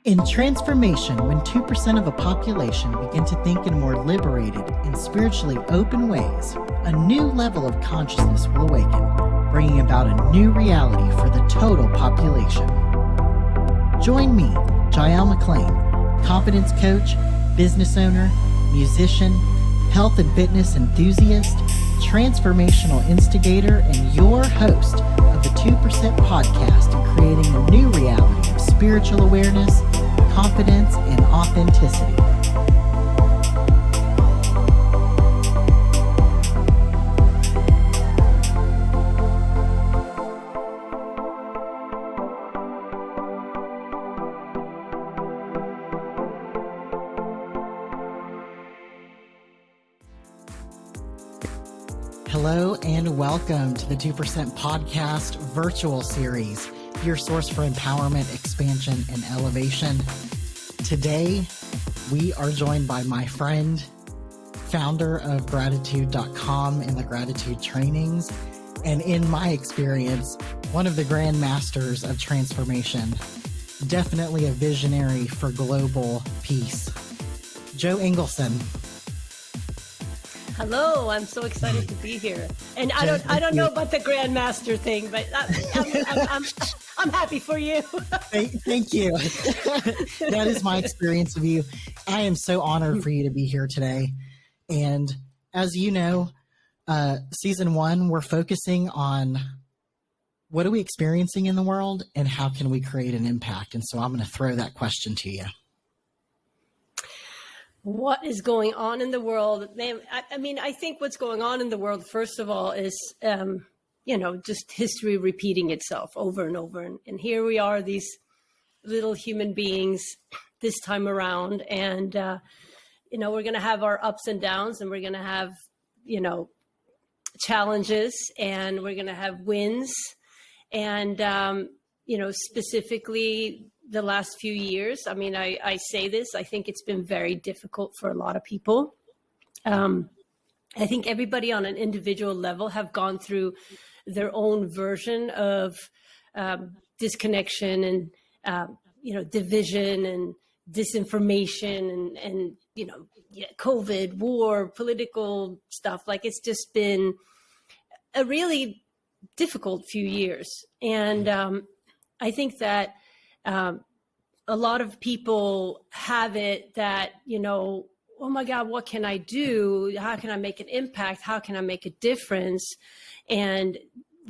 In transformation, when 2% of a population begin to think in more liberated and spiritually open ways, a new level of consciousness will awaken, bringing about a new reality for the total population. Join me, Jael McLean, confidence coach, business owner, musician, health and fitness enthusiast, transformational instigator, and your host of the 2% podcast in creating a new reality of spiritual awareness, confidence, and authenticity. Hello and welcome to the 2% Podcast virtual series, your source for empowerment, expansion, and elevation. Today, we are joined by my friend, founder of gratitude.com and the gratitude trainings, and in my experience, one of the grand masters of transformation, definitely a visionary for global peace, Joe Englesson. Hello, I'm so excited to be here. And I don't know about the Grandmaster thing, but I'm happy for you. Thank you. That is my experience of you. I am so honored for you to be here today. And as you know, season 1, we're focusing on what are we experiencing in the world and how can we create an impact? And so I'm going to throw that question to you. What is going on in the world? I mean, I think what's going on in the world, first of all, is, just history repeating itself over and over. And here we are, these little human beings this time around. And, we're going to have our ups and downs, and we're going to have, challenges, and we're going to have wins. And, specifically the last few years, I mean, I say this, I think it's been very difficult for a lot of people. I think everybody on an individual level have gone through their own version of disconnection and, division and disinformation and COVID, war, political stuff. Like, it's just been a really difficult few years. And I think that a lot of people have it that, oh my God, what can I do? How can I make an impact? How can I make a difference? And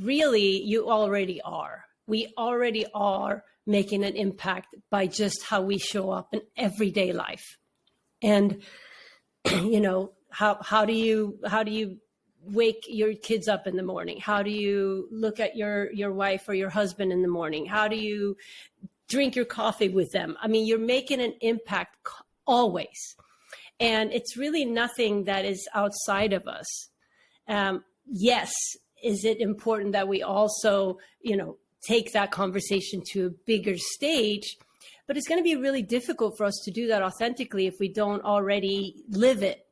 really, you already are. We already are making an impact by just how we show up in everyday life. And, how do you wake your kids up in the morning? How do you look at your wife or your husband in the morning? How do you drink your coffee with them? I mean, you're making an impact always. And it's really nothing that is outside of us. Yes, is it important that we also, take that conversation to a bigger stage? But it's going to be really difficult for us to do that authentically if we don't already live it.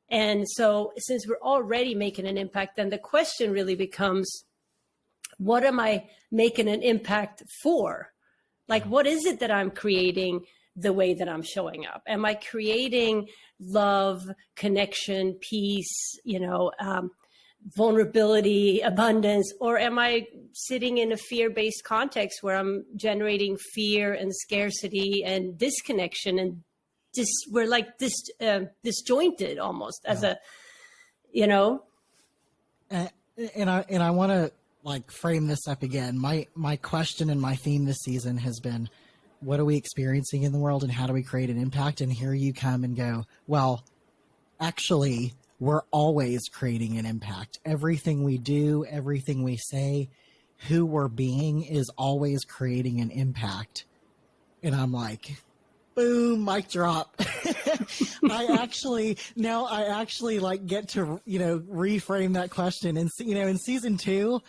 And so since we're already making an impact, then the question really becomes, what am I making an impact for? Like, what is it that I'm creating the way that I'm showing up? Am I creating love, connection, peace, vulnerability, abundance, or am I sitting in a fear-based context where I'm generating fear and scarcity and disconnection, and we're like disjointed almost as a, And I want to frame this up again. My question and my theme this season has been, what are we experiencing in the world and how do we create an impact? And here you come and go, well, actually, we're always creating an impact. Everything we do, everything we say, who we're being is always creating an impact. And I'm like, boom, mic drop. I actually get to, reframe that question. And, in season 2,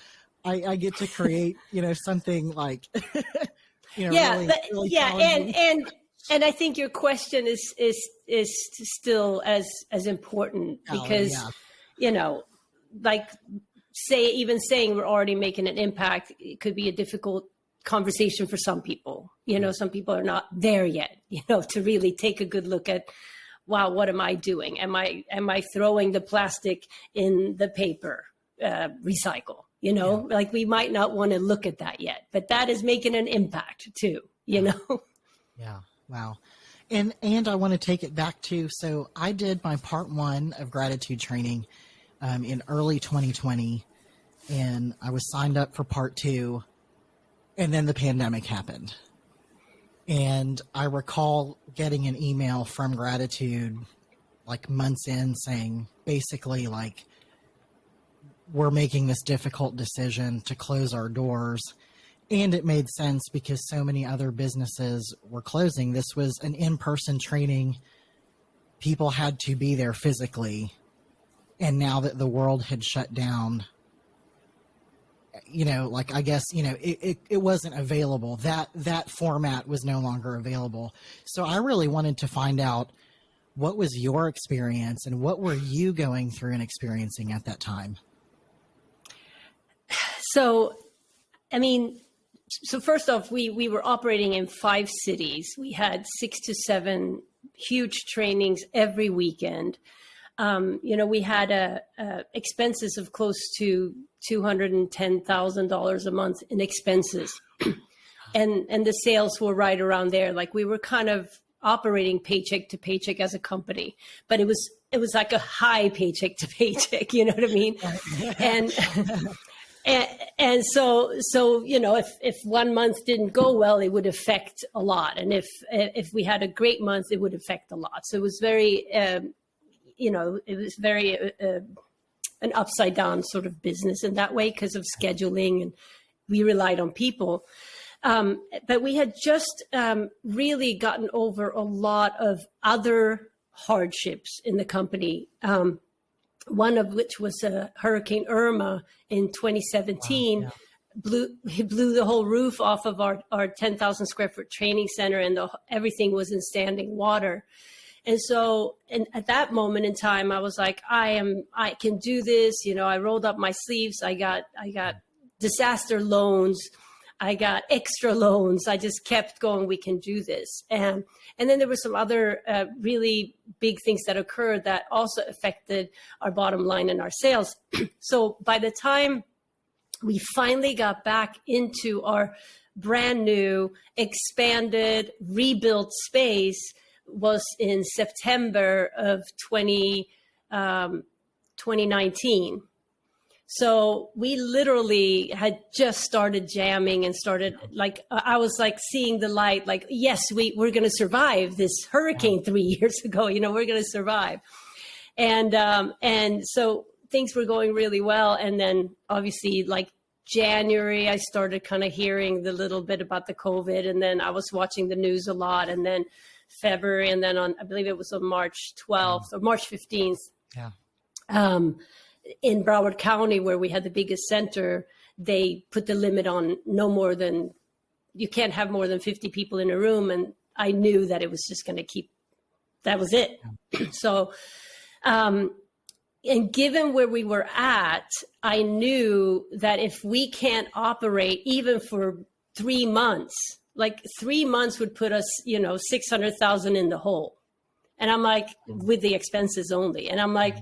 I get to create, something like, really challenging. And I think your question is still as important because, saying we're already making an impact, it could be a difficult conversation for some people. Some people are not there yet, to really take a good look at, wow, what am I doing? Am I throwing the plastic in the paper recycle? Like we might not want to look at that yet, but that is making an impact too, Yeah. Wow. And I want to take it back to, so I did my part 1 of gratitude training in early 2020, and I was signed up for part 2, and then the pandemic happened. And I recall getting an email from Gratitude like months in saying basically like, we're making this difficult decision to close our doors. And it made sense because so many other businesses were closing. This was an in-person training. People had to be there physically. And now that the world had shut down, like, I guess, it wasn't available. That format was no longer available. So I really wanted to find out, what was your experience and what were you going through and experiencing at that time? So first off, we were operating in 5 cities. We had 6 to 7 huge trainings every weekend. We had expenses of close to $210,000 a month in expenses. and the sales were right around there. Like we were kind of operating paycheck to paycheck as a company, but it was like a high paycheck to paycheck, you know what I mean? And so if one month didn't go well, it would affect a lot. And if we had a great month, it would affect a lot. So it was very, an upside down sort of business in that way because of scheduling, and we relied on people. But we had just really gotten over a lot of other hardships in the company. One of which was Hurricane Irma in 2017. Wow, yeah. blew the whole roof off of our 10,000 square foot training center, and everything was in standing water. And so, and at that moment in time, I was like, I can do this. I rolled up my sleeves. I got disaster loans. I got extra loans. I just kept going, we can do this. And then there were some other really big things that occurred that also affected our bottom line and our sales. So by the time we finally got back into our brand new, expanded, rebuilt space was in September of 2019. So we literally had just started jamming and started like, I was like seeing the light, like, yes, we're going to survive this hurricane 3 years ago, we're going to survive. And so things were going really well. And then obviously like January, I started kind of hearing the little bit about the COVID, and then I was watching the news a lot. And then February, and then I believe it was on March 12th or March 15th. Yeah. In Broward County, where we had the biggest center, they put the limit on you can't have more than 50 people in a room. And I knew that it was just going to that was it. So, and given where we were at, I knew that if we can't operate even for 3 months, like 3 months would put us, 600,000 in the hole. And I'm like, with the expenses only. And I'm like,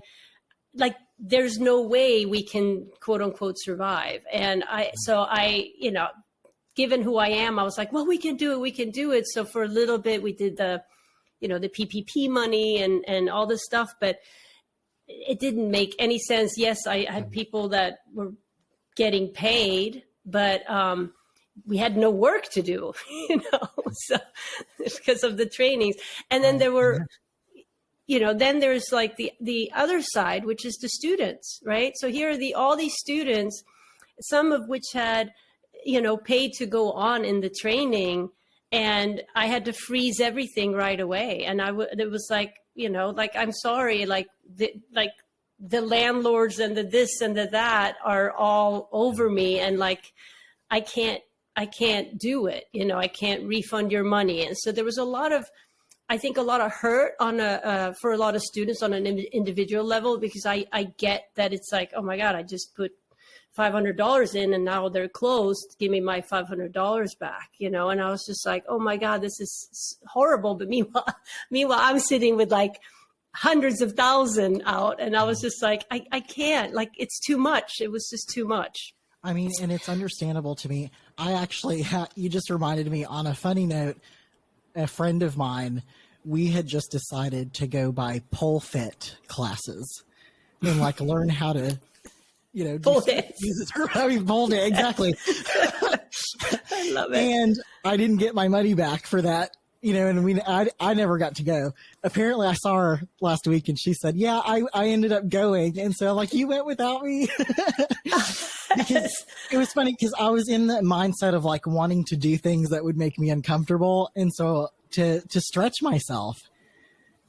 there's no way we can quote unquote survive. And given who I am, I was like, well, we can do it. So for a little bit, we did the PPP money and all this stuff, but it didn't make any sense. Yes, I had people that were getting paid, but we had no work to do, so because of the trainings. And then there were, then there's like the other side, which is the students, right? So here are all these students, some of which had, paid to go on in the training, and I had to freeze everything right away. And it was like, I'm sorry, the landlords and the this and the that are all over me. And like, I can't do it. I can't refund your money. And so there was a lot of hurt for a lot of students on an individual level, because I get that it's like, oh my God, I just put $500 in and now they're closed. Give me my $500 back, you know? And I was just like, oh my God, this is horrible. But meanwhile, I'm sitting with like hundreds of thousands out. And I was just like, I can't, like, it's too much. It was just too much. I mean, and it's understandable to me. I actually, you just reminded me on a funny note, a friend of mine, we had just decided to go buy pole fit classes and like learn how to, you know, pole dance. Pole dance, exactly. I love it. And I didn't get my money back for that, you know, and I never got to go. Apparently I saw her last week and she said, yeah, I ended up going. And so I'm like, you went without me? Because it was funny because I was in the mindset of like wanting to do things that would make me uncomfortable. And so to stretch myself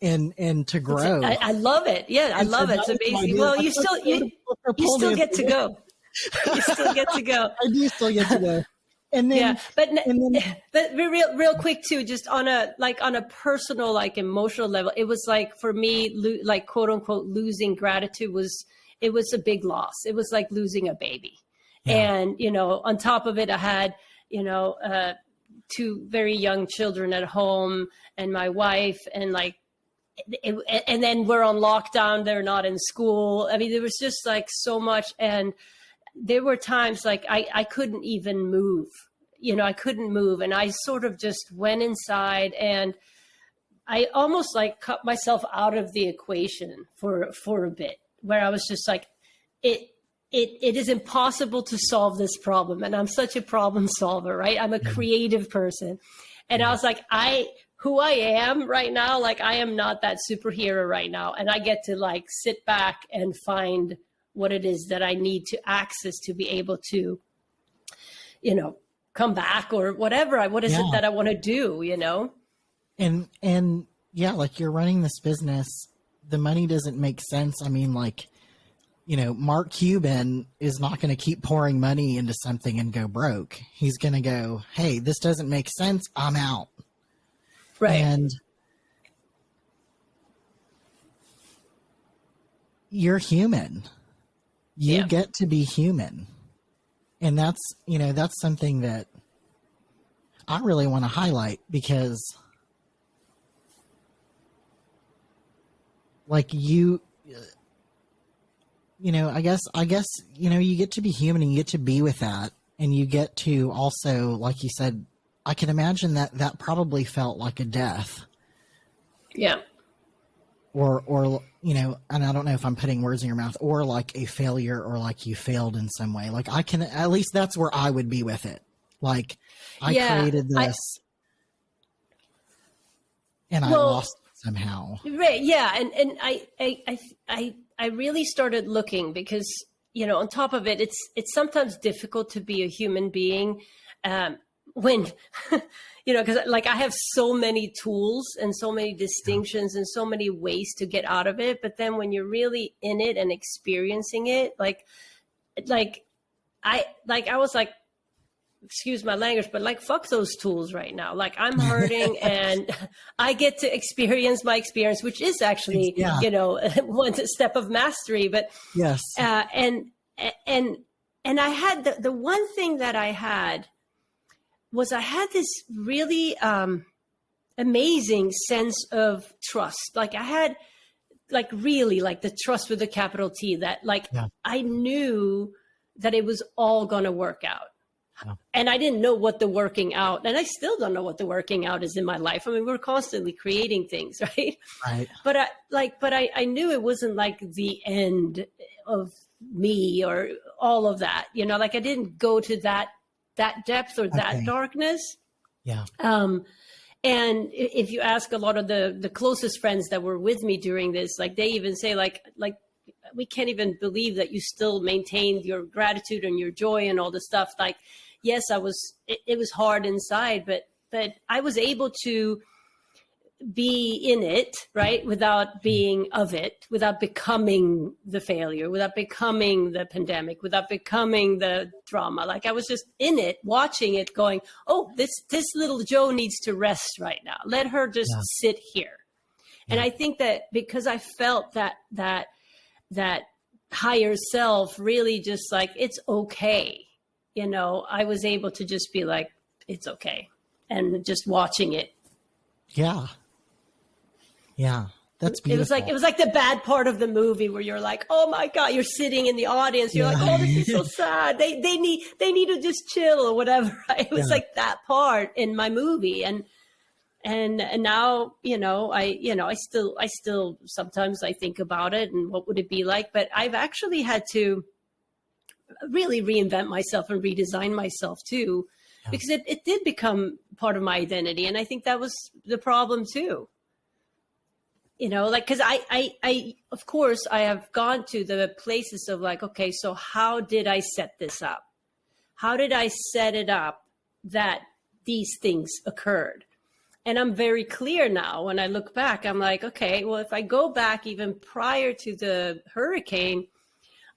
and to grow. I love it. Yeah, I love it. It's amazing. Well, you still get to go. You still get to go. I do still get to go. And then, yeah, but real quick too, just on a personal, like emotional level, it was like for me, like quote unquote, losing gratitude it was a big loss. It was like losing a baby. Yeah. And, you know, on top of it, I had, you know, 2 very young children at home and my wife and like, and then we're on lockdown. They're not in school. I mean, there was just like so much. And there were times like I couldn't even move, you know, I couldn't move. And I sort of just went inside and I almost like cut myself out of the equation for a bit, where I was just like, it is impossible to solve this problem. And I'm such a problem solver, right? I'm a creative person. And I was like, who I am right now, like I am not that superhero right now. And I get to like sit back and find what it is that I need to access to be able to, you know, come back or whatever. What is it that I want to do, you know? And yeah, like you're running this business, the money doesn't make sense. I mean, like, you know, Mark Cuban is not going to keep pouring money into something and go broke. He's going to go, hey, this doesn't make sense. I'm out. Right. And you're human. You get to be human. And that's, you know, that's something that I really want to highlight because like you know, I guess, you know, you get to be human and you get to be with that. And you get to also, like you said, I can imagine that probably felt like a death. Yeah. Or, you know, and I don't know if I'm putting words in your mouth, or like a failure, or like you failed in some way. Like I can, at least that's where I would be with it. Like I created this and I lost it somehow. Right. Yeah. And I really started looking because, you know, on top of it, it's sometimes difficult to be a human being when, you know, because like I have so many tools and so many distinctions and so many ways to get out of it. But then when you're really in it and experiencing it, like I was like, excuse my language, but like, fuck those tools right now. Like I'm hurting and I get to experience my experience, which is actually, you know, one step of mastery, but yes. And I had the one thing that I had was I had this really amazing sense of trust. Like I had like really like the trust with a capital T, that like I knew that it was all going to work out. And I didn't know what the working out, and I still don't know what the working out is in my life. I mean, we're constantly creating things, right? Right. But I knew it wasn't like the end of me or all of that, you know, like I didn't go to that depth or that darkness. Yeah. And if you ask a lot of the closest friends that were with me during this, like they even say like, we can't even believe that you still maintained your gratitude and your joy and all the stuff. Like, yes, it was hard inside, but I was able to be in it, right? Without being of it, without becoming the failure, without becoming the pandemic, without becoming the drama. Like I was just in it, watching it going, oh, this little Joe needs to rest right now. Let her just sit here. And I think that because I felt that higher self really just like, it's okay. You know, I was able to just be like, it's okay. And just watching it. Yeah. Yeah. That's beautiful. It was like the bad part of the movie where you're like, oh my God, you're sitting in the audience. You're like, oh, this is so sad. They need to just chill or whatever. It was like that part in my movie. And now, I still sometimes I think about it and what would it be like, but I've actually had to really reinvent myself and redesign myself too, because it did become part of my identity. And I think that was the problem too. Like, cause I, of course I have gone to the places of like, okay, so how did I set this up? How did I set it up that these things occurred? And I'm very clear now when I look back, I'm like, okay, well, if I go back even prior to the hurricane,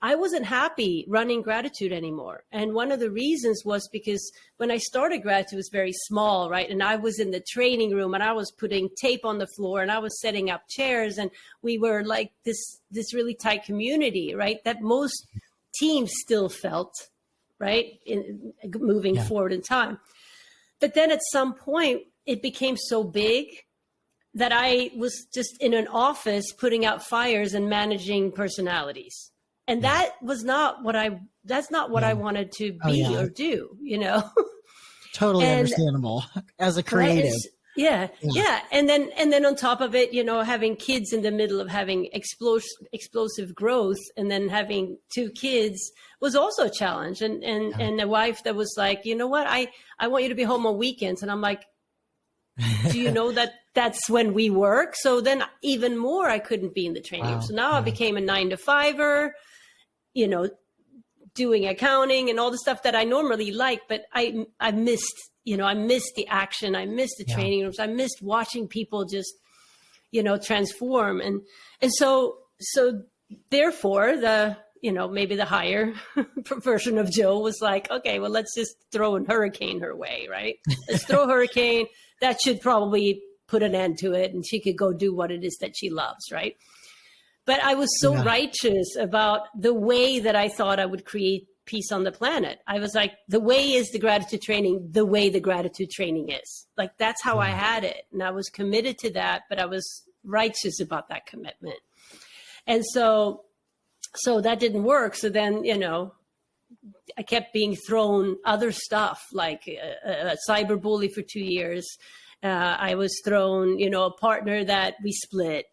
I wasn't happy running Gratitude anymore. And one of the reasons was because when I started Gratitude, it was very small, right? And I was in the training room and I was putting tape on the floor and I was setting up chairs. And we were like this really tight community, right? That most teams still felt, right? In moving forward in time. But then at some point, it became so big that I was just in an office putting out fires and managing personalities. And that was not what I wanted to be or do, Totally understandable as a creative. Right? Yeah. And then on top of it, having kids in the middle of having explosive growth and then having 2 kids was also a challenge. And a wife that was like, you know what, I want you to be home on weekends. And I'm like, do you know that that's when we work? So then even more, I couldn't be in the training room. So now I became a 9-to-5er, doing accounting and all the stuff that I normally like, but I missed, I missed the action. I missed the training rooms. I missed watching people just, transform. And so therefore maybe the higher version of Joe was like, okay, well, let's just throw a hurricane her way, right? Let's throw a hurricane. That should probably put an end to it. And she could go do what it is that she loves, right? But I was so righteous about the way that I thought I would create peace on the planet. I was like, the way is the gratitude training, the way the gratitude training is. Like, that's how I had it. And I was committed to that, but I was righteous about that commitment. And so that didn't work. So then, I kept being thrown other stuff, like a cyber bully for 2 years. I was thrown, a partner that we split.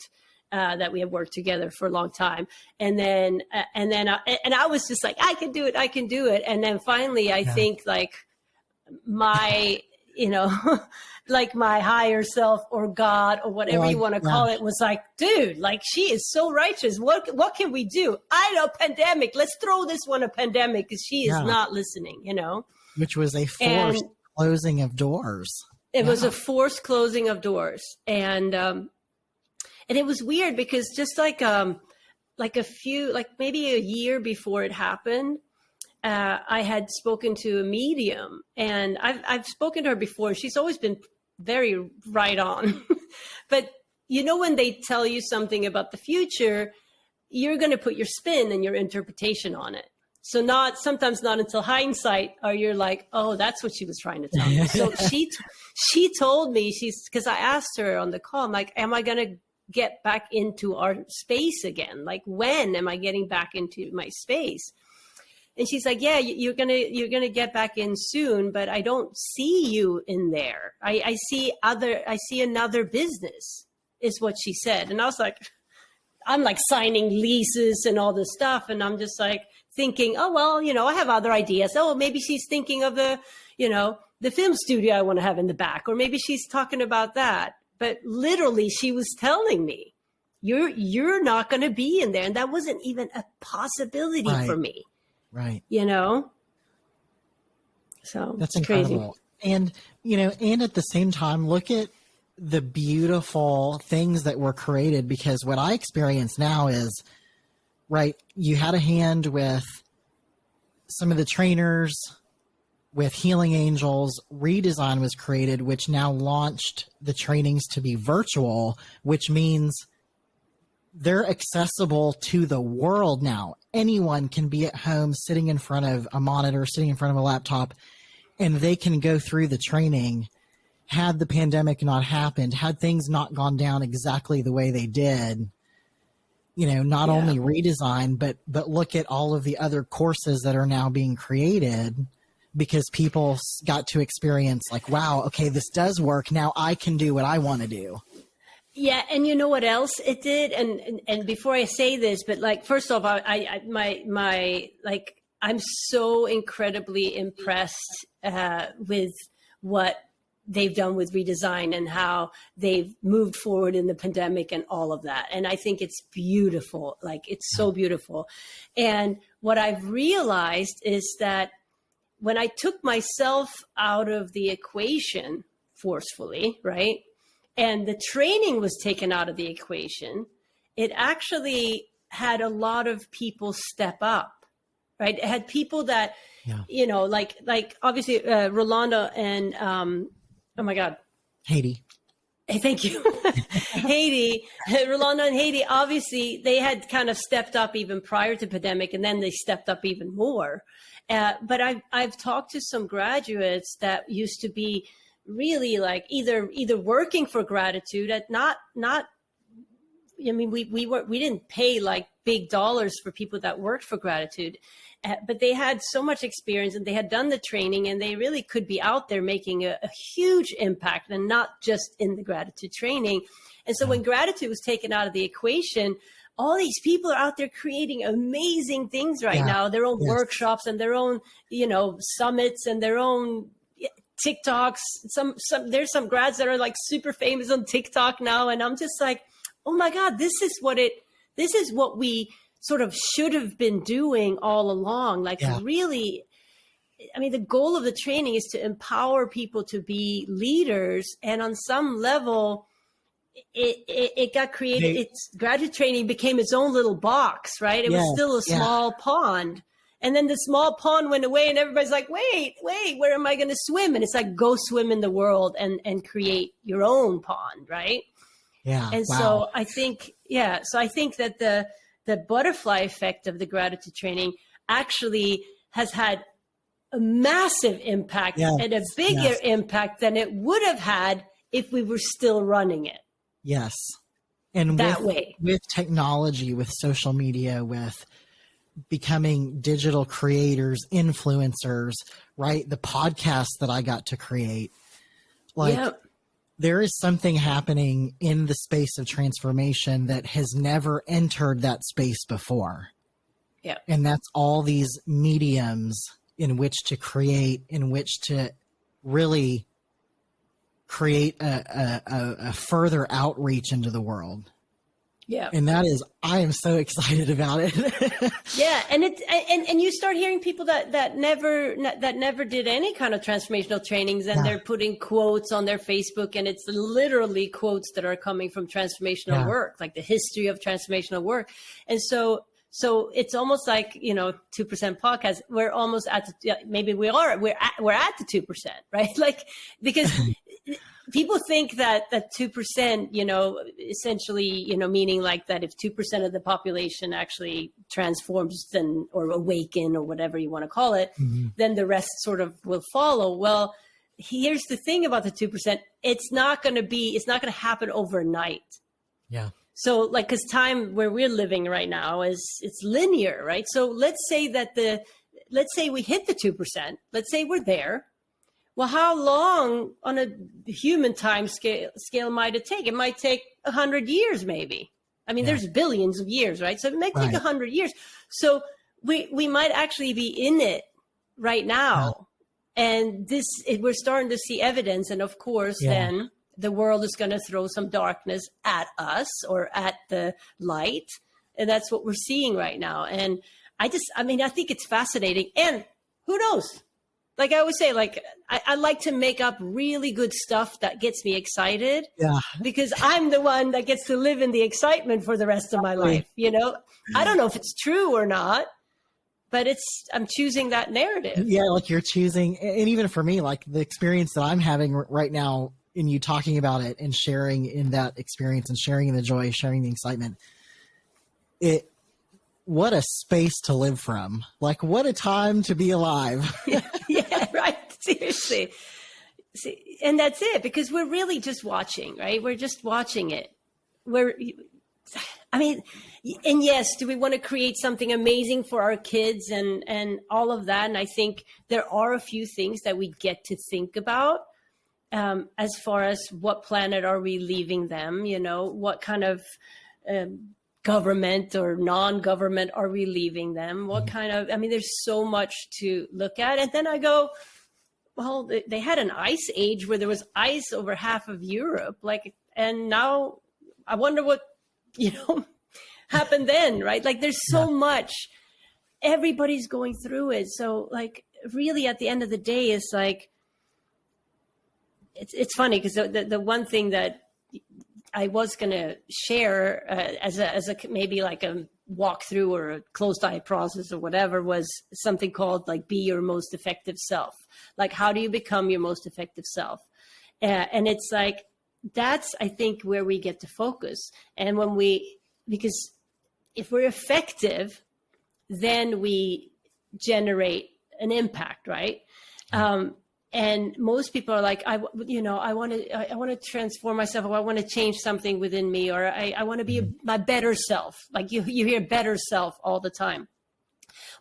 That we have worked together for a long time. And then I was just like, I can do it. And then finally, I think like my, like my higher self or God or whatever you want to call it was like, dude, like she is so righteous. What can we do? I know, pandemic. Let's throw this one a pandemic because she is not listening, Which was a forced closing of doors. It was a forced closing of doors. And it was weird because just like maybe a year before it happened, I had spoken to a medium, and I've spoken to her before. She's always been very right on. But when they tell you something about the future, you're going to put your spin and your interpretation on it. So sometimes not until hindsight are you like, oh, that's what she was trying to tell me. So she told me, because I asked her on the call, I'm like, am I going to get back into our space again? Like, when am I getting back into my space? And she's like, yeah, you're gonna get back in soon, but I don't see you in there. I see another business, is what she said. And I was like, I'm like signing leases and all this stuff, and I'm just like thinking, oh well, I have other ideas. Oh, maybe she's thinking of the film studio I want to have in the back, or maybe she's talking about that. But literally, she was telling me, you're not going to be in there. And that wasn't even a possibility for me. Right. So that's incredible. Crazy. And at the same time, look at the beautiful things that were created, because what I experience now is, right, you had a hand with some of the trainers, with Healing Angels. Redesign was created, which now launched the trainings to be virtual, which means they're accessible to the world now. anyone can be at home sitting in front of a monitor, sitting in front of a laptop, and they can go through the training. Had the pandemic not happened, had things not gone down exactly the way they did, not only redesign, but look at all of the other courses that are now being created because people got to experience like, wow, okay, this does work. Now I can do what I want to do. Yeah. And you know what else it did? And before I say this, but like, first off, I'm so incredibly impressed with what they've done with redesign and how they've moved forward in the pandemic and all of that. And I think it's beautiful. Like, it's so beautiful. And what I've realized is that when I took myself out of the equation forcefully, right, and the training was taken out of the equation, it actually had a lot of people step up, right? It had people that, like obviously Rolanda and, oh my God. Haiti. Hey, thank you. Haiti, Rolanda and Haiti, obviously they had kind of stepped up even prior to pandemic, and then they stepped up even more. But I've talked to some graduates that used to be really like either working for gratitude at we didn't pay like big dollars for people that worked for gratitude, but they had so much experience and they had done the training and they really could be out there making a huge impact, and not just in the gratitude training. And so when gratitude was taken out of the equation, all these people are out there creating amazing things right now, their own workshops and their own, summits and their own TikToks. There's some grads that are like super famous on TikTok now. And I'm just like, oh my God, this is what we sort of should have been doing all along. Like really, I mean, the goal of the training is to empower people to be leaders. And on some level, it got created. It's graduate training became its own little box, right? It was still a small pond. And then the small pond went away and everybody's like, wait, where am I going to swim? And it's like, go swim in the world and create your own pond, right? Yeah. And so I think that the butterfly effect of the gratitude training actually has had a massive impact and a bigger impact than it would have had if we were still running it. Yes. And with technology, with social media, with becoming digital creators, influencers, right? The podcast that I got to create, there is something happening in the space of transformation that has never entered that space before. Yeah. And that's all these mediums in which to create, in which to really create a further outreach into the world. Yeah. And I am so excited about it. Yeah. And you start hearing people that never did any kind of transformational trainings, and they're putting quotes on their Facebook, and it's literally quotes that are coming from transformational work, like the history of transformational work. And so it's almost like, 2% podcast, we're almost at we're at the 2%, right? Like, because people think that 2%, essentially, meaning like that if 2% of the population actually transforms or awaken or whatever you want to call it, then the rest sort of will follow. Well, here's the thing about the 2%. It's not going to happen overnight. Yeah. So like, cause time where we're living right now it's linear, right? So let's say we hit the 2%, let's say we're there. Well, how long on a human time scale might it take? It might take 100 years, maybe. I mean, there's billions of years, right? So it might take 100 years. So we might actually be in it right now. And we're starting to see evidence. And of course, then the world is going to throw some darkness at us or at the light. And that's what we're seeing right now. And I think it's fascinating. And who knows? Like I always say, like, I like to make up really good stuff that gets me excited because I'm the one that gets to live in the excitement for the rest of my life. I don't know if it's true or not, but I'm choosing that narrative. Yeah. Like you're choosing. And even for me, like the experience that I'm having right now in you talking about it and sharing in that experience and sharing in the joy, sharing the excitement, what a space to live from. Like, what a time to be alive. Yeah, right. Seriously. See, and that's it, because we're really just watching, right? We're just watching it. I mean, and yes, do we want to create something amazing for our kids and all of that? And I think there are a few things that we get to think about, as far as what planet are we leaving them? You know, what kind of government or non-government are we leaving them? What kind of, I mean, there's so much to look at. And then I go, well, they had an ice age where there was ice over half of Europe, like, and now I wonder what, happened then, right? Like, there's so much, everybody's going through it. So, like, really at the end of the day, it's like, it's funny, because the one thing that I was going to share as a maybe like a walkthrough or a closed eye process or whatever was something called like be your most effective self. Like, how do you become your most effective self? And it's like, that's, I think, where we get to focus. And because if we're effective, then we generate an impact, right? And most people are like, I want to transform myself, or I want to change something within me, or I want to be my better self. Like you hear better self all the time.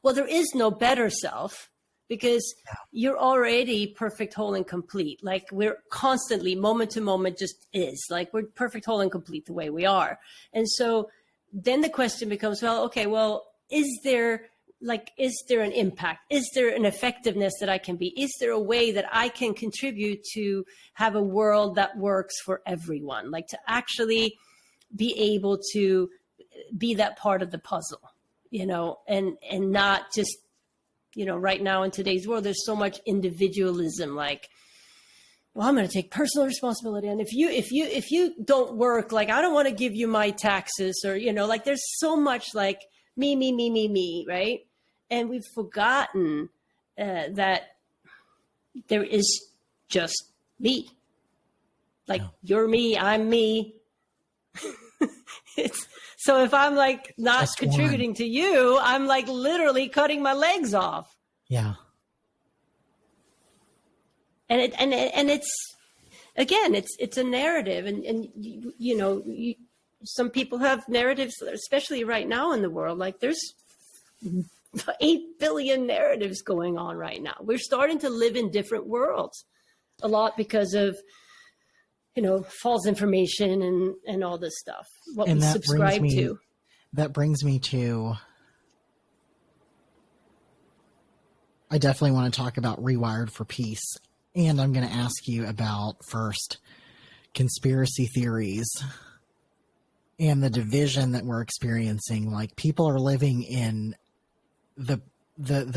Well, there is no better self, because you're already perfect, whole, and complete. Like, we're constantly, moment to moment, just is. Like, we're perfect, whole, and complete the way we are. And so then the question becomes, is there an impact? Is there an effectiveness that I can be? Is there a way that I can contribute to have a world that works for everyone? Like, to actually be able to be that part of the puzzle, and not just, right now in today's world, there's so much individualism. Like, well, I'm going to take personal responsibility. And if you don't work, like, I don't want to give you my taxes, or, like, there's so much like me, right? And we've forgotten that there is just me. Like, you're me, I'm me. So if I'm like not just contributing to you, I'm like literally cutting my legs off. Yeah. And it's, again, it's a narrative, and some people have narratives, especially right now in the world. Like, there's 8 billion narratives going on right now. We're starting to live in different worlds, a lot because of, false information and all this stuff, what we subscribe to. That brings me to, I definitely want to talk about ReWired for Peace. And I'm going to ask you about, first, conspiracy theories and the division that we're experiencing. Like, people are living in the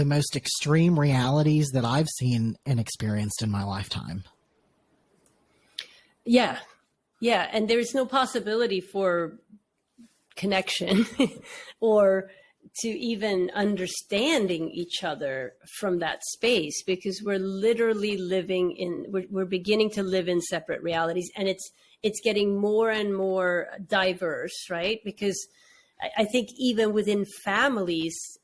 most extreme realities that I've seen and experienced in my lifetime. Yeah. Yeah. And there's no possibility for connection or to even understanding each other from that space, because we're literally we're beginning to live in separate realities, and it's getting more and more diverse, right? Because I think even within families,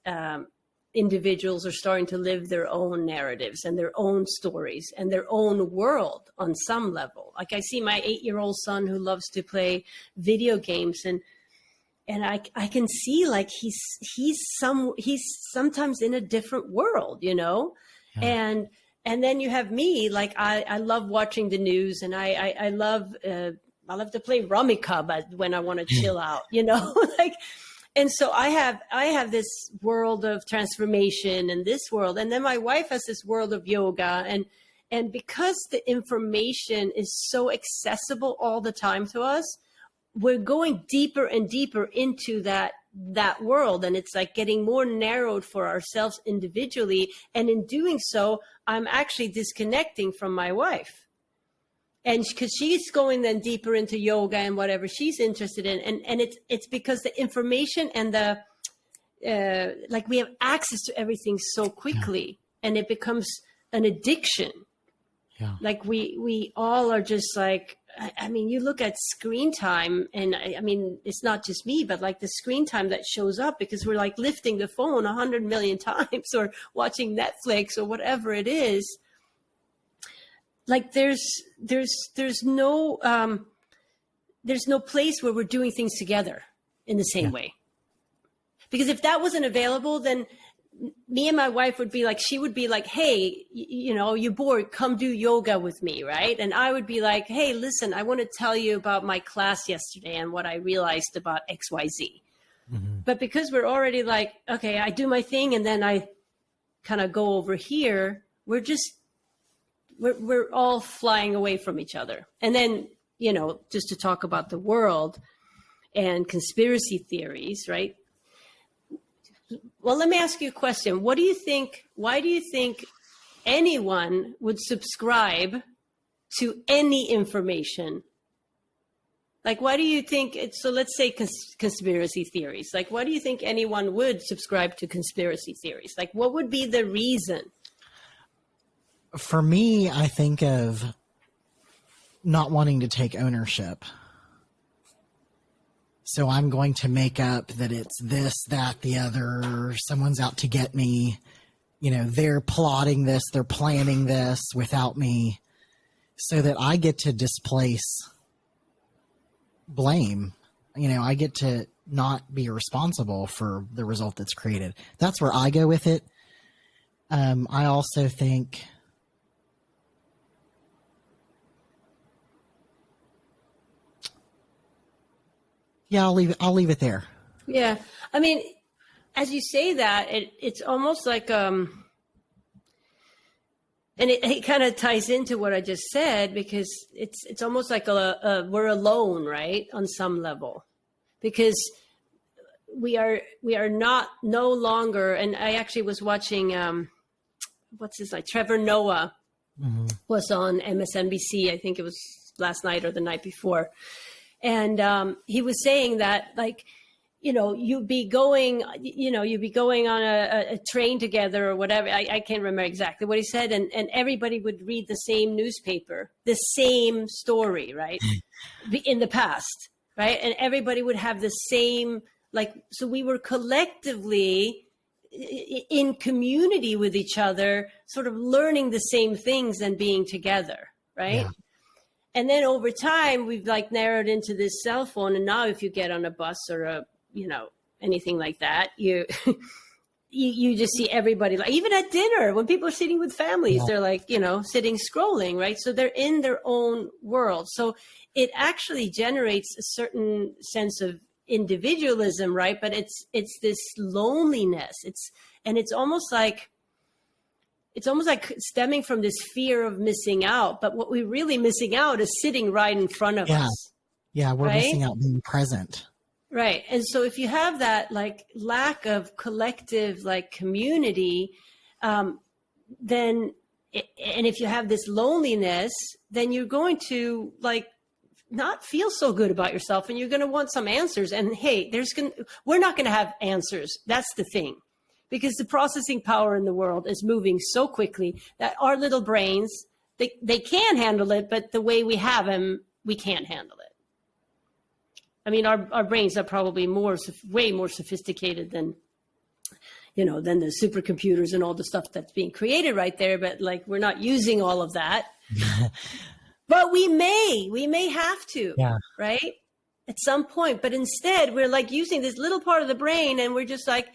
individuals are starting to live their own narratives and their own stories and their own world on some level. Like, I see my 8-year-old son who loves to play video games, and I can see, like, he's sometimes in a different world, Yeah. And then you have me, like, I love watching the news, and I love to play Rummikub when I want to chill out, like. And so I have this world of transformation in this world. And then my wife has this world of yoga. And because the information is so accessible all the time to us, we're going deeper and deeper into that world. And it's like getting more narrowed for ourselves individually. And in doing so, I'm actually disconnecting from my wife. And because she's going then deeper into yoga and whatever she's interested in. And it's because the information and like, we have access to everything so quickly, and it becomes an addiction. Yeah. Like, we all are just like, I mean, you look at screen time, and I mean, it's not just me, but like the screen time that shows up because we're like lifting the phone 100 million times or watching Netflix or whatever it is. Like there's no place where we're doing things together in the same way. Because if that wasn't available, then me and my wife would be like, she would be like, hey, you know, you're bored, come do yoga with me, right? And I would be like, hey, listen, I want to tell you about my class yesterday and what I realized about XYZ. Mm-hmm. But because we're already like, okay, I do my thing and then I kind of go over here, we're all flying away from each other. And then, you know, just to talk about the world and conspiracy theories, right? Well, let me ask you a question. What do you think? Why do you think anyone would subscribe to any information? Like, why do you think it's, so let's say conspiracy theories. Like, why do you think anyone would subscribe to conspiracy theories? Like, what would be the reason? For me, I think of not wanting to take ownership. So I'm going to make up that it's this, that, the other, someone's out to get me. You know, they're plotting this, they're planning this without me, so that I get to displace blame. You know, I get to not be responsible for the result that's created. That's where I go with it. I also think I'll leave it there. Yeah. I mean, as you say that, it's almost like, and it kind of ties into what I just said, because it's almost like we're alone, right? On some level, because we are no longer, and I actually was watching, what's his name? Trevor Noah was on MSNBC. I think it was last night or the night before. And he was saying that, like, you know, you'd be going on a train together or whatever. I can't remember exactly what he said. And everybody would read the same newspaper, the same story, right? In the past, right? And everybody would have the same, like, so we were collectively in community with each other, sort of learning the same things and being together, right? Yeah. And then over time, we've like narrowed into this cell phone. And now if you get on a bus or anything like that, you just see everybody, like even at dinner, when people are sitting with families, they're like, sitting scrolling, right? So they're in their own world. So it actually generates a certain sense of individualism, right? But it's this loneliness. It's almost like stemming from this fear of missing out. But what we're really missing out is sitting right in front of us. Yeah, we're missing out being present. Right. And so if you have that like lack of collective like community, and if you have this loneliness, then you're going to like not feel so good about yourself, and you're going to want some answers. And hey, we're not going to have answers. That's the thing. Because the processing power in the world is moving so quickly that our little brains, they can handle it, but the way we have them, we can't handle it. I mean, our brains are probably way more sophisticated than the supercomputers and all the stuff that's being created right there. But like, we're not using all of that. But we may have to, right? At some point. But instead, we're like using this little part of the brain, and we're just like,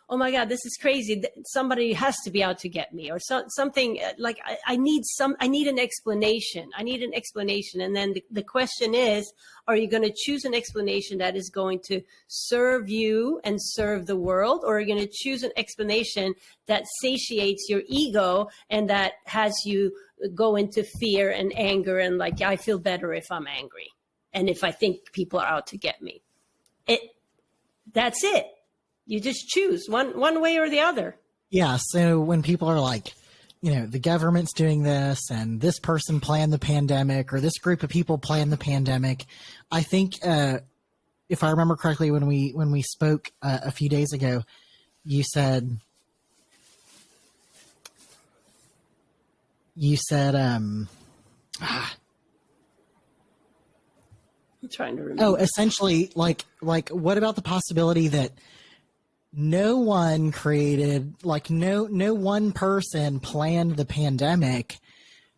oh my God, this is crazy. Somebody has to be out to get me, or something like I need an explanation. I need an explanation. And then the question is, are you going to choose an explanation that is going to serve you and serve the world? Or are you going to choose an explanation that satiates your ego and that has you go into fear and anger and like, I feel better if I'm angry and if I think people are out to get me? That's it. You just choose one way or the other. Yeah. So when people are like, the government's doing this and this person planned the pandemic or this group of people planned the pandemic, I think if I remember correctly, when we spoke a few days ago, you said I'm trying to remember. Oh, essentially, like what about the possibility that no one created, like no one person planned the pandemic,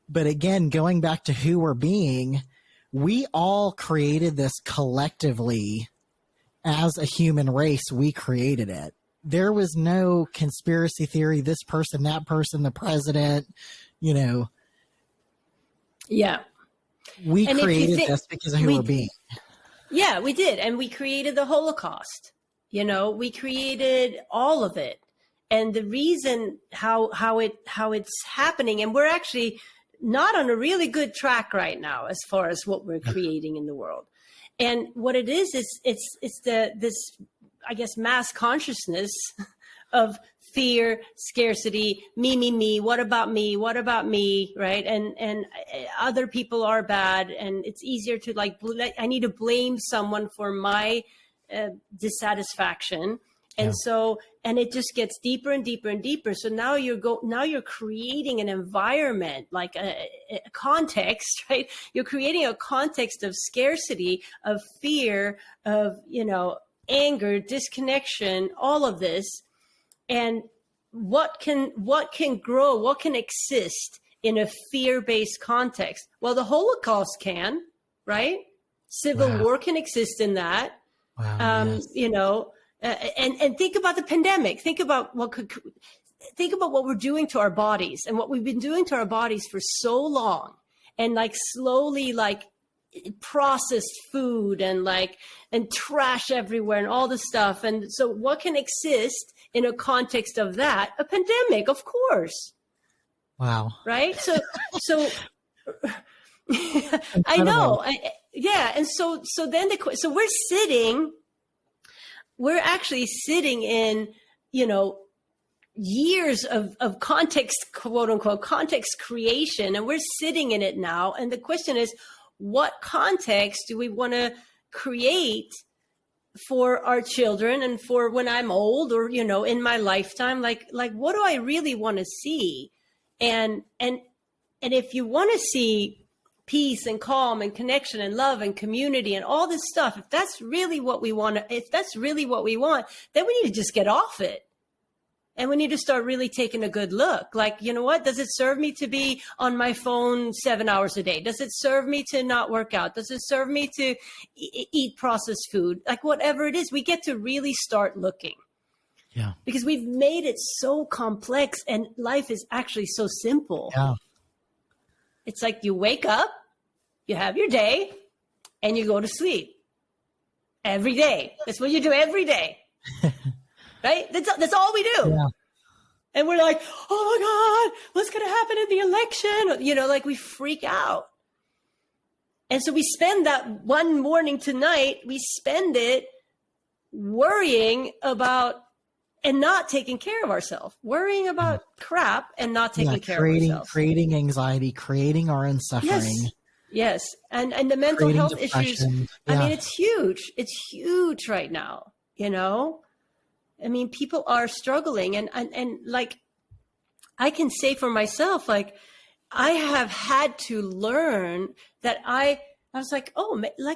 but again, going back to who we're being, we all created this collectively as a human race. We created it. There was no conspiracy theory, this person, that person, the president, you know. Yeah. We created this because of who we're being. Yeah, we did. And we created the Holocaust. You know, we created all of it. And the reason how it's happening, and we're actually not on a really good track right now as far as what we're creating in the world. And what it is it's this, I guess, mass consciousness of fear, scarcity, me, what about me, right? And other people are bad, and it's easier to I need to blame someone for my dissatisfaction. And so, and it just gets deeper and deeper and deeper. So now you're creating an environment, like a context, right? You're creating a context of scarcity, of fear, of, anger, disconnection, all of this. And what can grow, what can exist in a fear-based context? Well, the Holocaust can, right? Civil war can exist in that. Wow, yes. And think about the pandemic. Think about what we're doing to our bodies and what we've been doing to our bodies for so long, and slowly processed food and trash everywhere and all this stuff. And so what can exist in a context of that? A pandemic, of course. Wow. Right. So I know. Yeah. And so we're actually sitting in, years of context, quote unquote, context creation. And we're sitting in it now. And the question is, what context do we want to create for our children and for when I'm old, or, in my lifetime? Like what do I really want to see? And if you want to see peace and calm and connection and love and community and all this stuff, if that's really what we want, then we need to just get off it. And we need to start really taking a good look. What? Does it serve me to be on my phone 7 hours a day? Does it serve me to not work out? Does it serve me to eat processed food? Whatever it is, we get to really start looking. Yeah. Because we've made it so complex, and life is actually so simple. Yeah. It's you wake up, you have your day, and you go to sleep every day. That's what you do every day. Right? That's all we do. Yeah. And we're like, oh my God, what's going to happen in the election? We freak out. And so we spend that one morning to night, we spend it worrying about and not taking care of ourselves, worrying about crap and not taking care of ourselves. Creating anxiety, creating our own suffering. Yes. And the mental health depression. issues, I mean, it's huge. It's huge right now, I mean, people are struggling, and I can say for myself, I have had to learn that I was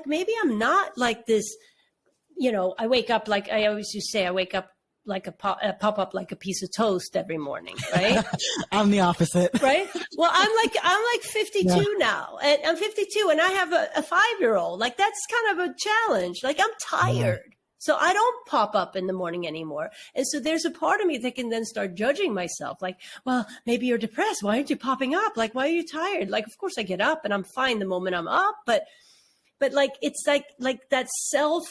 maybe I'm not like this, I wake up, I always used to say, I wake up pop up like a piece of toast every morning, right? I'm the opposite. Right? Well, I'm 52 now, and I'm 52 and I have a 5-year-old. That's kind of a challenge. I'm tired. So I don't pop up in the morning anymore. And so there's a part of me that can then start judging myself. Well, maybe you're depressed. Why aren't you popping up? Why are you tired? Of course I get up and I'm fine the moment I'm up. But it's like that self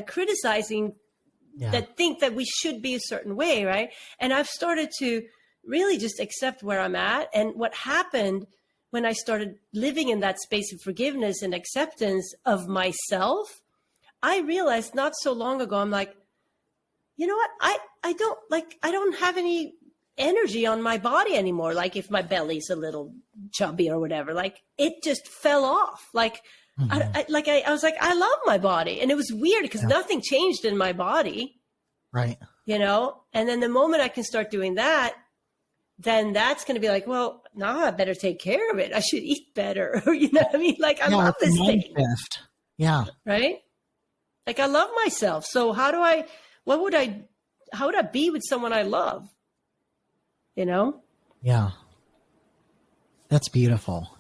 criticizing that think that we should be a certain way. Right. And I've started to really just accept where I'm at. And what happened when I started living in that space of forgiveness and acceptance of myself, I realized not so long ago, I'm like, you know what? I don't have any energy on my body anymore. If my belly's a little chubby or whatever, it just fell off. I was like, I love my body. And it was weird because nothing changed in my body. Right. And then the moment I can start doing that, then that's going to be well, no, I better take care of it. I should eat better. You know what I mean? I love this thing. Shift. Yeah. right? Like I love myself. So how would I be with someone I love? You know? Yeah. That's beautiful.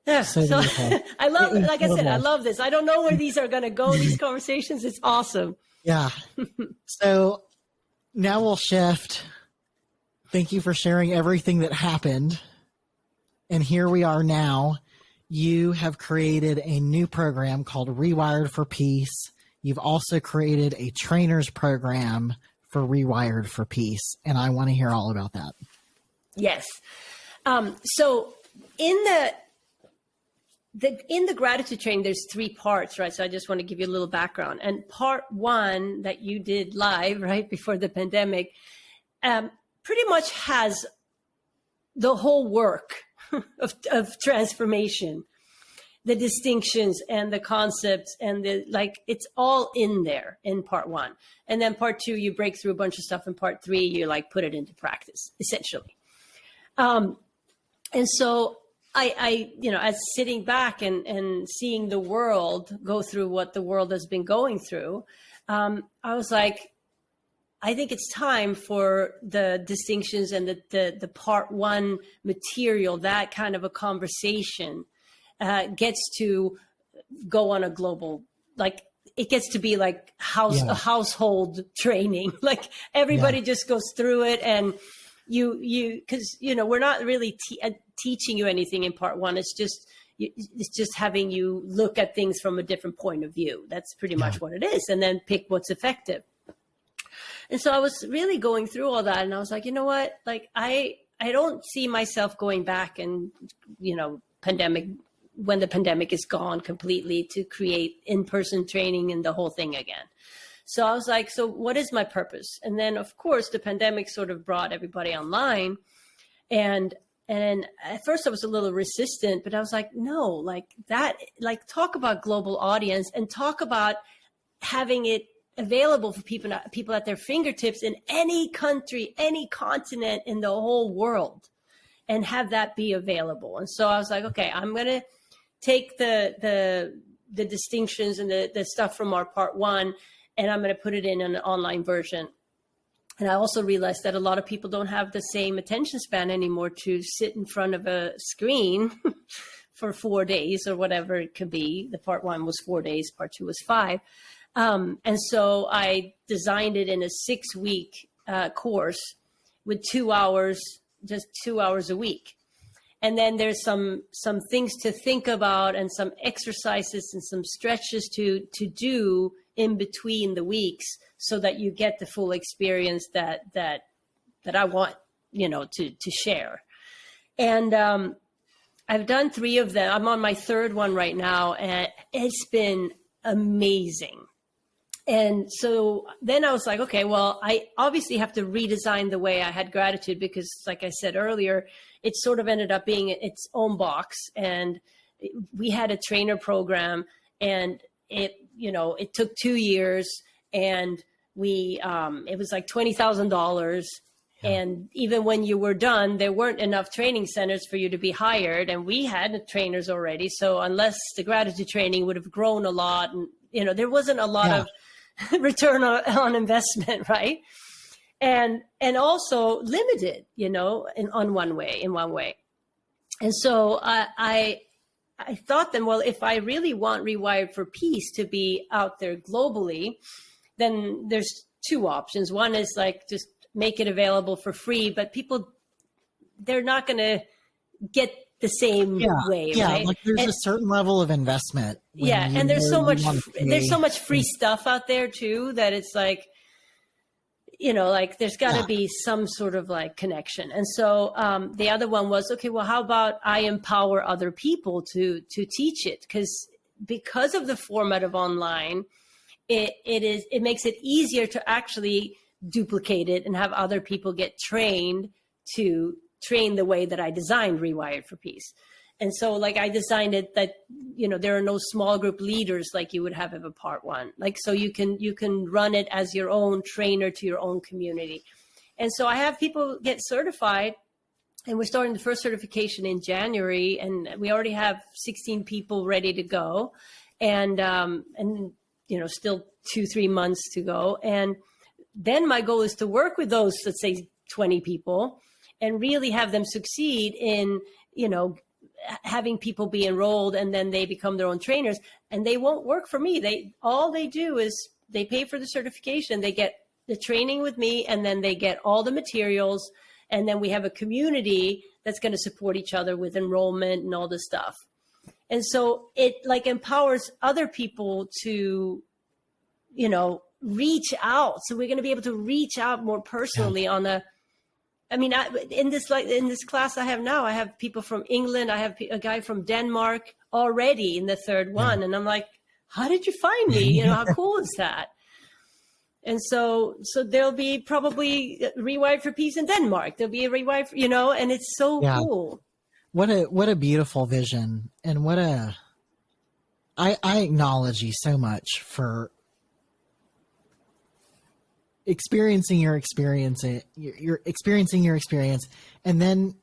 Yeah. So So beautiful. I love, like I said, I Incredible. love this. I don't know where these are going to go, these conversations. It's awesome. Yeah. So now we'll shift. Thank you for sharing everything that happened. And here we are now. You have created a new program called ReWired for Peace. You've also created a trainer's program for ReWired for Peace. And I want to hear all about that. Yes. So in the gratitude training, there's 3 parts, right? So I just want to give you a little background. And part 1 that you did live, right, before the pandemic, pretty much has the whole work of transformation, the distinctions and the concepts and it's all in there in part 1. And then part 2, you break through a bunch of stuff. In part 3, you put it into practice, essentially. And so I as sitting back and seeing the world go through what the world has been going through, I was like, I think it's time for the distinctions and the part 1 material, that kind of a conversation gets to go on a global, it gets to be like a household training. Like everybody just goes through it, and because we're not really teaching you anything in part 1. It's just having you look at things from a different point of view. That's pretty much what it is, and then pick what's effective. And so I was really going through all that, and I was like, you know what? Like I don't see myself going back and when the pandemic is gone completely, to create in-person training and the whole thing again. So I was like, so what is my purpose? And then of course the pandemic sort of brought everybody online, and at first I was a little resistant, but I was like, no, talk about global audience and talk about having it available for people at their fingertips in any country, any continent in the whole world, and have that be available. And so I was like, okay, I'm going to take the distinctions and the stuff from our part 1, and I'm going to put it in an online version. And I also realized that a lot of people don't have the same attention span anymore to sit in front of a screen for 4 days or whatever it could be. The part 1 was 4 days, part 2 was 5. And so I designed it in a 6-week course with 2 hours, just 2 hours a week. And then there's some things to think about and some exercises and some stretches to do in between the weeks, so that you get the full experience that I want, to share. And I've done 3 of them. I'm on my 3rd one right now, and it's been amazing. And so then I was like, okay, well, I obviously have to redesign the way I had gratitude, because like I said earlier, it sort of ended up being its own box. And we had a trainer program, and it took 2 years, and it was like $20,000. And even when you were done, there weren't enough training centers for you to be hired. And we had trainers already. So unless the gratitude training would have grown a lot, and, there wasn't a lot of return on investment, right? And also limited, in one way. And so I thought then, well, if I really want ReWired for Peace to be out there globally, then there's 2 options. One is just make it available for free, but people, they're not going to get the same way, right? Like there's a certain level of investment. And there's so much free stuff out there too, that it's there's got to be some sort of connection. And so the other one was, okay, well, how about I empower other people to teach it? Because of the format of online, it makes it easier to actually duplicate it and have other people get trained to train the way that I designed ReWired for Peace. And so I designed it that, there are no small group leaders like you would have of a part 1. So you can run it as your own trainer to your own community. And so I have people get certified, and we're starting the first certification in January, and we already have 16 people ready to go. and still 2-3 months to go. And then my goal is to work with those, let's say 20 people, and really have them succeed in, having people be enrolled, and then they become their own trainers, and they won't work for me. All they do is they pay for the certification, they get the training with me, and then they get all the materials. And then we have a community that's going to support each other with enrollment and all this stuff. And so it empowers other people to, reach out. So we're going to be able to reach out more personally in this class I have now, I have people from England. I have a guy from Denmark already in the third one. And I'm like, how did you find me? How cool is that? And so there'll be probably ReWired for Peace in Denmark. There'll be a ReWired, and it's so cool. What a beautiful vision. And I acknowledge you so much for experiencing your experience, and then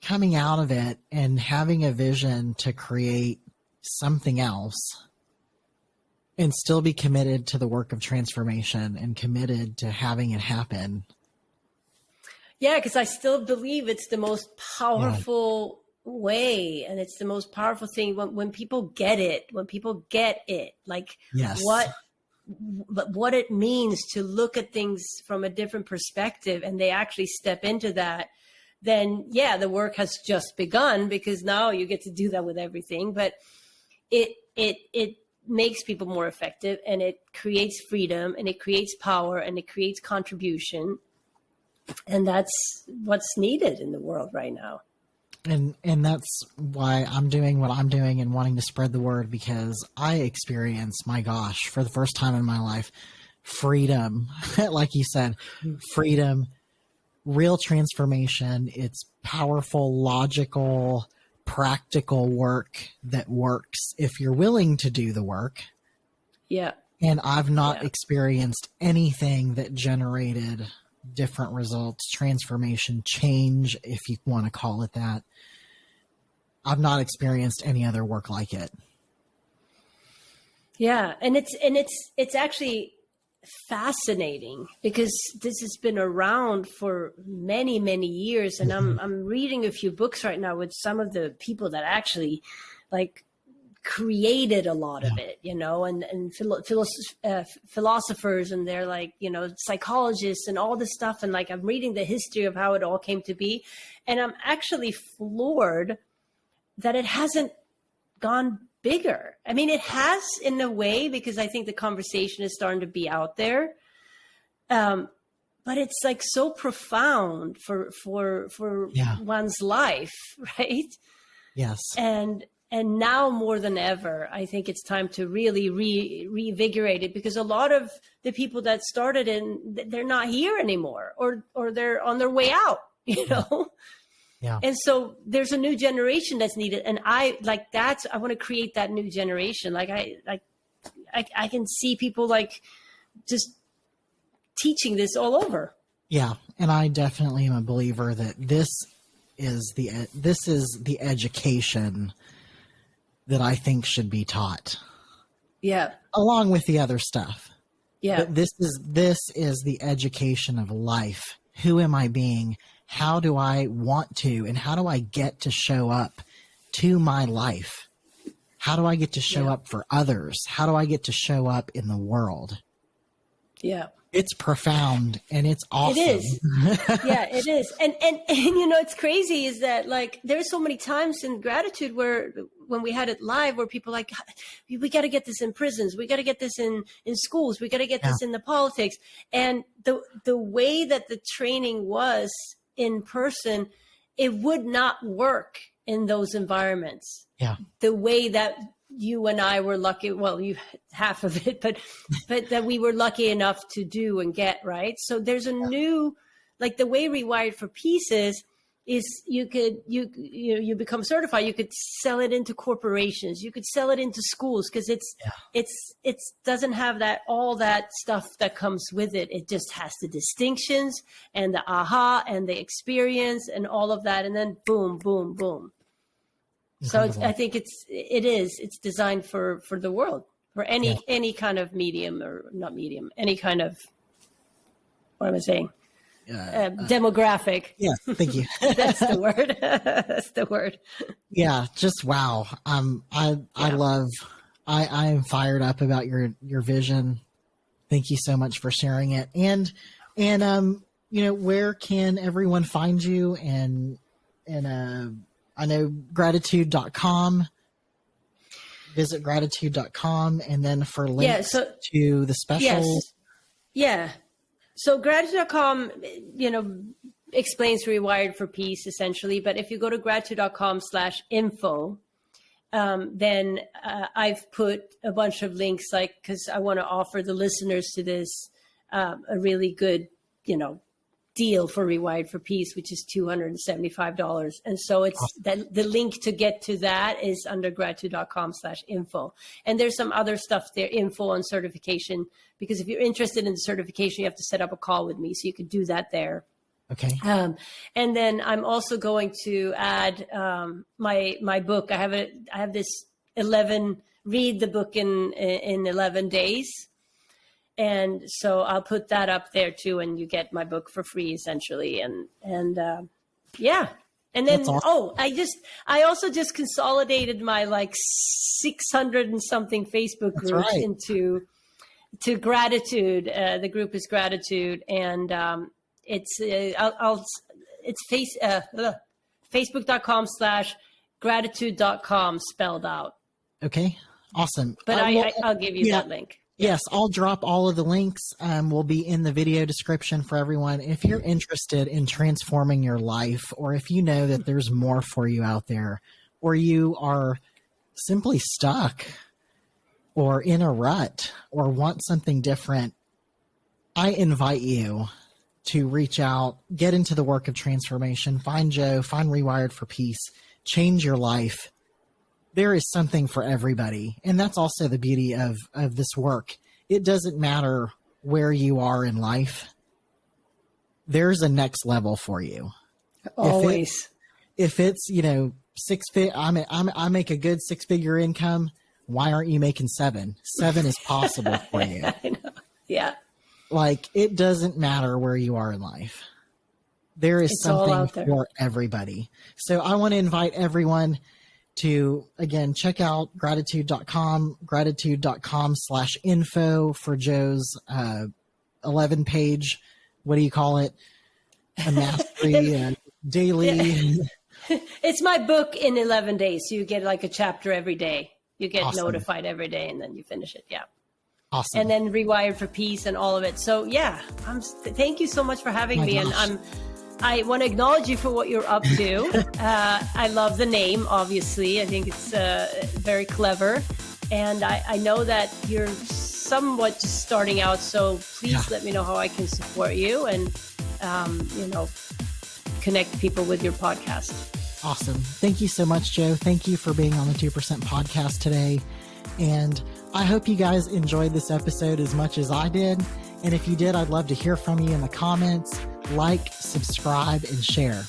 coming out of it and having a vision to create something else and still be committed to the work of transformation and committed to having it happen. Yeah, because I still believe it's the most powerful way, and it's the most powerful thing when people get it, what it means to look at things from a different perspective, and they actually step into that, then the work has just begun, because now you get to do that with everything. But it makes people more effective, and it creates freedom, and it creates power, and it creates contribution. And that's what's needed in the world right now. And that's why I'm doing what I'm doing and wanting to spread the word, because I experienced, my gosh, for the first time in my life, freedom, like you said, freedom, real transformation. It's powerful, logical, practical work that works if you're willing to do the work. Yeah. And I've not experienced anything that generated different results, transformation, change, if you want to call it that. I've not experienced any other work like it. Yeah, and it's actually fascinating, because this has been around for many, many years, and I'm reading a few books right now with some of the people that actually created a lot of it, and philosophers, and they're psychologists and all this stuff. And I'm reading the history of how it all came to be. And I'm actually floored that it hasn't gone bigger. I mean, it has in a way, because I think the conversation is starting to be out there. But it's so profound for one's life, right? Yes. And now more than ever, I think it's time to really reinvigorate it, because a lot of the people that started they're not here anymore, or they're on their way out, Yeah. And so there's a new generation that's needed. And I want to create that new generation. I can see people just teaching this all over. Yeah. And I definitely am a believer that this is the education that I think should be taught. Yeah. Along with the other stuff. Yeah. But this is the education of life. Who am I being? How do I want to, and how do I get to show up to my life? How do I get to show up for others? How do I get to show up in the world? Yeah. It's profound, and it's awesome. It is. Yeah, it is. And it's crazy is that there's so many times in gratitude when we had it live, where people we got to get this in prisons. We got to get this in schools. We got to get this in the politics. And the way that the training was in person, it would not work in those environments. Yeah. The way that you and I were lucky, well, you half of it, but that we were lucky enough to do and get, right? So there's a new, the way ReWired for Peace is you become certified. You could sell it into corporations. You could sell it into schools, because it doesn't have all that stuff that comes with it. It just has the distinctions and the aha and the experience and all of that. And then boom, boom, boom. So Incredible. I think it's designed for the world, for any kind of medium, or not medium, any kind of, what am I saying? Demographic. Yes, thank you. That's the word. That's the word. Yeah, just wow. I am fired up about your vision. Thank you so much for sharing it. And where can everyone find you? And I know gratitude.com. Visit gratitude.com, and then for links to the specials. Yes. Yeah. So gratitude.com, explains Rewired for Peace essentially. But if you go to gratitude.com/info, then I've put a bunch of links, because I want to offer the listeners to this a really good, deal for Rewired for Peace, which is $275. And so it's the link to get to that is under gratitude.com/info. And there's some other stuff there, info on certification, because if you're interested in the certification, you have to set up a call with me. So you could do that there. Okay. And then I'm also going to add my book. I have this 11, read the book in 11 days. And so I'll put that up there too, and you get my book for free essentially. And yeah. And then, awesome. I also just consolidated my 600 and something Facebook groups into Gratitude. The group is Gratitude, and it's facebook.com/gratitude.com spelled out. Okay. Awesome. But I'll give you that link. Yes, I'll drop all of the links. Will be in the video description for everyone. If you're interested in transforming your life, or if you know that there's more for you out there, or you are simply stuck or in a rut or want something different, I invite you to reach out, get into the work of transformation, find Joe, find Rewired for Peace, change your life. There is something for everybody. And that's also the beauty of this work. It doesn't matter where you are in life. There's a next level for you. Always. If it's, I make a good 6-figure income. Why aren't you making 7? 7 is possible for you. I know. Yeah. It doesn't matter where you are in life. There is something for everybody. So I want to invite everyone to, again, check out gratitude.com, gratitude.com/info for Joe's 11-page, what do you call it? A mastery daily. It's my book in 11 days. So you get a chapter every day. You get notified every day, and then you finish it. Yeah. Awesome. And then Rewired for Peace and all of it. So yeah, thank you so much for having me. Gosh. And I want to acknowledge you for what you're up to. I love the name, obviously. I think it's very clever. And I know that you're somewhat just starting out. So please let me know how I can support you and, connect people with your podcast. Awesome. Thank you so much, Joe. Thank you for being on the 2% podcast today. And I hope you guys enjoyed this episode as much as I did. And if you did, I'd love to hear from you in the comments. Like, subscribe, and share.